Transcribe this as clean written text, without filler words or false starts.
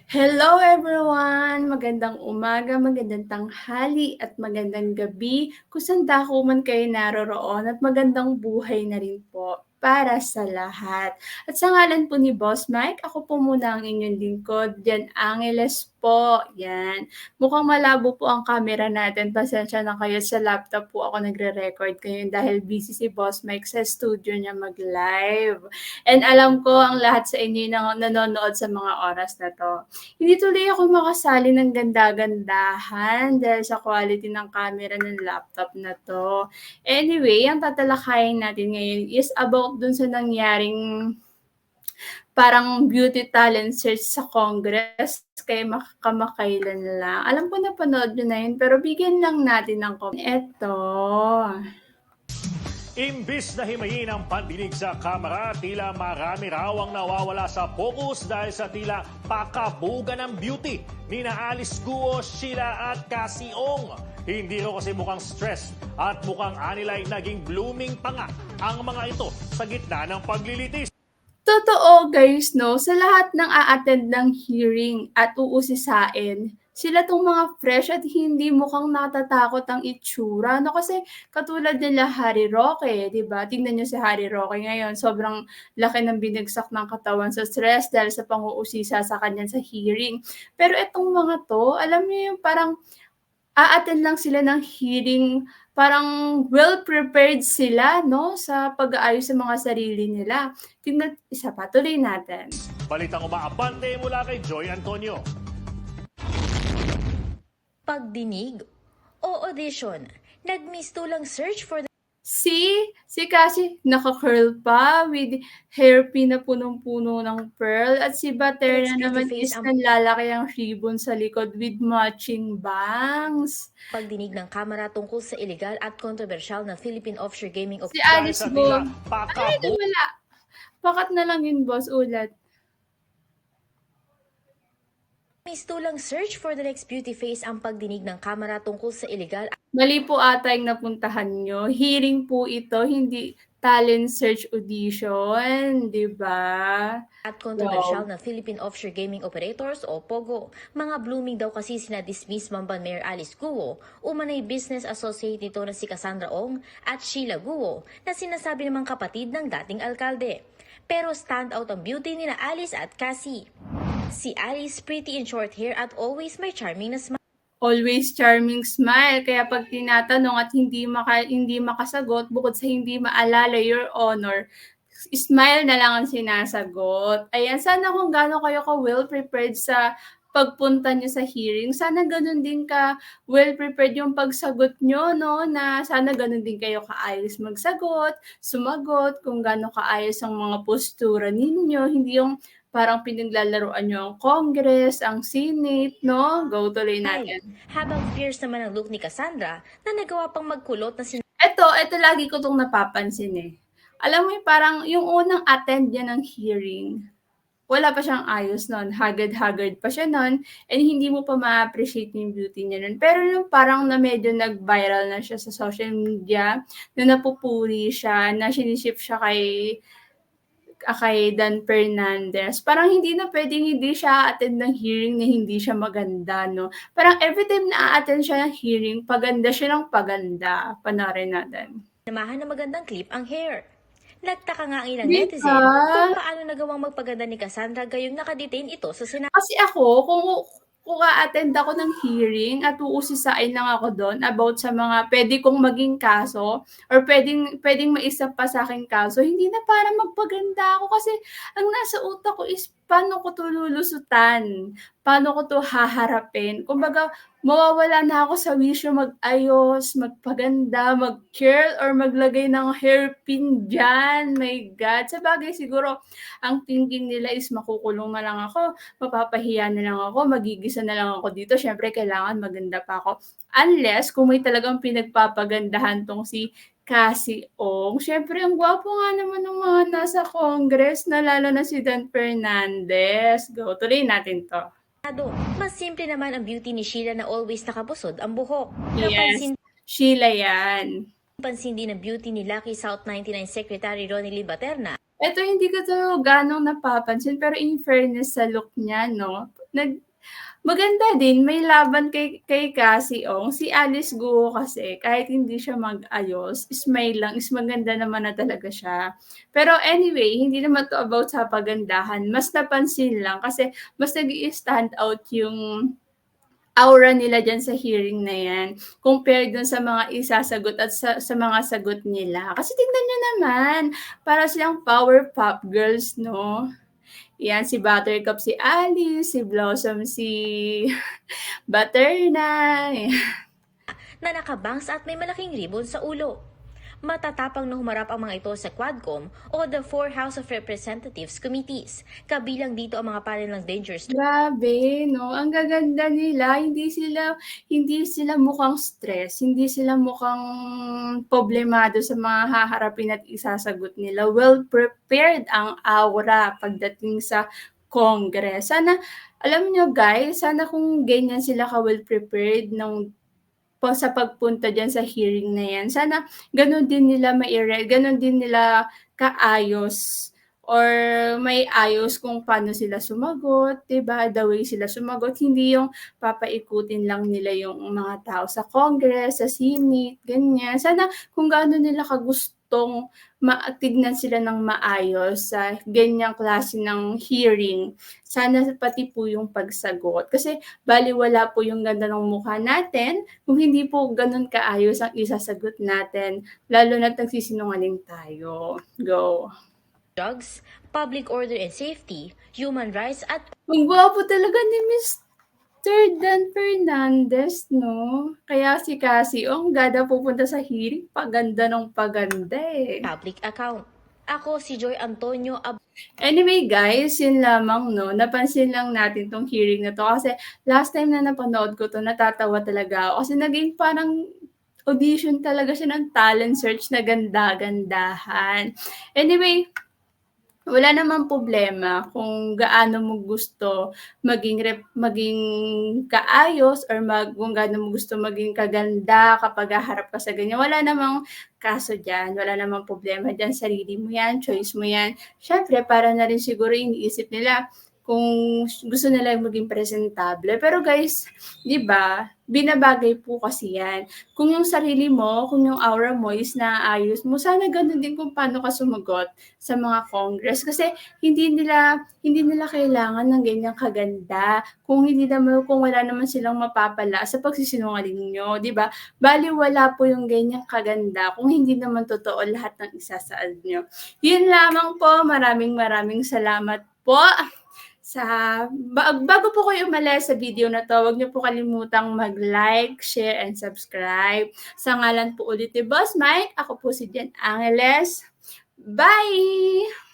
Hello everyone! Magandang umaga, magandang tanghali at magandang gabi kung saan dako man kayo naroroon at magandang buhay na rin po para sa lahat. At sa ngalan po ni Boss Mike, ako po muna ang inyong lingkod, Jan Angeles po. Yan. Mukhang malabo po ang camera natin. Pasensya na kayo, sa laptop po ako nagre-record kayo dahil busy si Boss Mike sa studio niya mag-live. And alam ko ang lahat sa inyo na nanonood sa mga oras na to. Hindi tuloy ako makasali ng ganda-gandahan dahil sa quality ng camera ng laptop na 'to. Anyway, ang tatalakayin natin ngayon is about dun sa nangyaring parang beauty talent search sa Congress kay kamakailan lang. Alam ko napanood niyo na yun, pero bigyan lang natin ng eto. Imbis na himayin ang pandinig sa kamera, tila marami raw ang nawawala sa focus dahil sa tila pakabugan ng beauty ni na Alice Guo, Sheila at Cassie Ong. Hindi raw kasi mukhang stressed at mukhang anilay naging blooming pa nga ang mga ito sa gitna ng paglilitis. Totoo guys 'no, sa lahat ng a-attend ng hearing at uusisain, sila 'tong mga fresh at hindi mukhang natatakot ang itsura 'no. Kasi katulad nila Harry Roque, 'di ba? Tingnan niyo si Harry Roque ngayon, sobrang laki ng binagsak ng katawan sa stress dahil sa pang-uusisa sa kanya sa hearing. Pero itong mga 'to, alam niyo yung parang a-attend lang sila ng hearing, parang well prepared sila 'no, sa pag-aayos sa mga sarili nila. Tingnan isa pa, tuloy natin. Balitang umaabante mula kay Joy Antonio. Pagdinig o audition, nagmistulang search for the Si Cassie naka-curl pa with hairpin na punong-puno ng pearl at si Baterna Next beauty naman face is ang nanlalaki ang ribbon sa likod with matching bangs. pagdinig ng kamera tungkol sa illegal at kontrobersyal na Philippine offshore gaming Si Dahil Alice sa Go, tila ay nawala. Pakat na lang yun boss, ulat. mistulang search for the next beauty face ang pagdinig ng kamera tungkol sa illegal Mali po ata yung napuntahan niyo, hearing po ito, hindi talent search audition, 'di ba? at kontrobersyal Wow. na Philippine offshore gaming operators o POGO. Mga blooming daw kasi sina dismiss Mamban Mayor Alice Guo, umanay business associate nito na si Cassandra Ong at Sheila Guo na sinasabi namang kapatid ng dating alkalde. Pero stand out ang beauty ni na Alice at Cassie. Si Alice pretty in short hair at always may charming na smile. Always charming smile, kaya 'pag tinatanong at hindi makasagot, bukod sa hindi maalala, "Your Honor", smile na lang ang sinasagot. Ayan, sana kung gaano kayo ka-well prepared sa pagpunta niyo sa hearing, sana gano'n din ka-well prepared yung pagsagot niyo 'no, na sana gano'n din kayo kaayos magsagot, sumagot, kung gaano kaayos ang mga postura ninyo, hindi yung parang pinaglalaruan niyo ang Congress, ang Senate 'no. Go, tuloy natin. Habang fierce naman ang look ni Cassandra na nagawa pang magkulot na Eto lagi ko 'tong napapansin, eh. Alam mo yung parang yung unang attend niya ng hearing, wala pa siyang ayos nun, haggard-haggard pa siya nun and hindi mo pa ma-appreciate yung beauty niya nun. Pero yung parang na medyo nag-viral na siya sa social media, na napupuri siya, na shini-ship siya kay Dan Fernandez, parang hindi na puwedeng hindi siya a-attend ng hearing na hindi siya maganda 'no. Parang everytime na a-attend siya ng hearing, paganda siya ng paganda. Panoorin natin. sinamahan ng magandang clip ang hair. Nagtaka nga ang ilang 'Di ba? netizen kung paano nagawang magpaganda ni Cassandra gayong nakadetain ito sa Senado. Kasi ako kung a-attend ako ng hearing at uusisain lang ako dun about sa mga puwede kong maging kaso or puwedeng maisa pa sa'king kaso, hindi na para magpaganda ako kasi ang nasa utak ko is paano ko 'to lulusutan, paano ko 'to haharapin. Kumbaga mawawala na ako sa wisyo mag-ayos, magpaganda, mag-curl or maglagay ng hairpin diyan, my God. Sabagay siguro ang thinking nila is makukulong na lang ako, mapapahiya na lang ako, magigisa na lang ako dito, siyempre kailangan maganda pa ako. Unless kung may talagang pinagpapagandahan 'tong si Cassie Ong, siyempre ang gwapo nga naman ng mga nasa Congress na lalo na si Dan Fernandez. Go, tuloy natin 'to. Mas simple naman ang beauty ni Sheila na always nakabusod ang buhok. Yes, Sheila yan. Pansin din ang beauty ni Lucky South 99 Secretary Ronnie Baterna Eto hindi ko 'to gaanong napapansin pero in fairness sa look niya 'no, maganda din may laban kay Cassie Ong. Si Alice Guo kasi kahit hindi siya mag-ayos, smile lang is maganda naman na talaga siya. Pero anyway, hindi naman 'to about sa pagandahan, mas napansin lang kasi mas nag-i-stand out yung aura nila diyan sa hearing na 'yan, compared dun sa mga isasagot at sa mga sagot nila. Kasi tignan niyo naman, para silang Powerpuff Girls 'no? 'Yan si Buttercup si Alice, si Blossom si Butternut, na nakabangs at may malaking ribbon sa ulo. Matatapang na humarap ang mga ito sa Quadcom o the four House of Representatives committees. Kabilang dito ang mga panel ng Dangerous grabe 'no, ang gaganda nila, hindi sila mukhang stress, hindi sila mukhang problemado sa mga haharapin at isasagot nila. Well prepared ang aura pagdating sa Congress. Sana alam niyo guys, sana kung ganyan sila ka-well prepared sa pagpunta diyan sa hearing na 'yan, sana gano'n din nila kaayos or may ayos kung paano sila sumagot, 'di ba? The way sila sumagot, hindi yung papaikutin lang nila yung mga tao sa Congress, sa Senate, ganyan. Sana kung gaano nila kagustong tignan sila ng maayos sa ganyang klase ng hearing, sana pati po yung pagsagot. Kasi balewala po yung ganda ng mukha natin kung hindi po gano'n kaayos ang isasagot natin, lalo na't nagsisinungaling tayo. Go. drugs, public order and safety, human rights at Ang gwapo talaga ni Mr. Dan Fernandez 'no? Kaya si Cassie Ong gada pupunta sa hearing, paganda ng paganda, eh. public account. Ako si Joy Antonio Anyway guys, yun lamang 'no, napansin lang natin 'tong hearing na 'to kasi last time na napanood ko 'to natatawa talaga ako kasi naging parang audition talaga siya ng talent search na ganda-gandahan. Anyway, wala namang problema kung gaano mo gusto maging kaayos or kung gaano mo gusto maging kaganda kapag haharap ka sa ganyan, wala namang kaso diyan, wala namang problema diyan, sarili mo 'yan, choice mo 'yan. Siyempre para na rin siguro iniisip nila kung gusto nila maging presentable. Pero guys, 'di ba, binabagay po kasi 'yan. Kung yung sarili mo, kung yung aura mo is naayos mo, sana gano'n din kung paano ka sumagot sa mga Congress. Kasi hindi nila kailangan ng ganyang kaganda kung wala naman silang mapapala sa pagsisinungaling niyo, 'di ba? Balewala po yung ganyang kaganda kung hindi naman totoo lahat ng isasaad niyo. Yun lamang po, maraming salamat po sa bago po kayo umalis sa video na 'to, huwag niyo po kalimutang mag-like, share, and subscribe. Sa ngalan po ulit ni Boss Mike, ako po si Jen Angeles. Bye!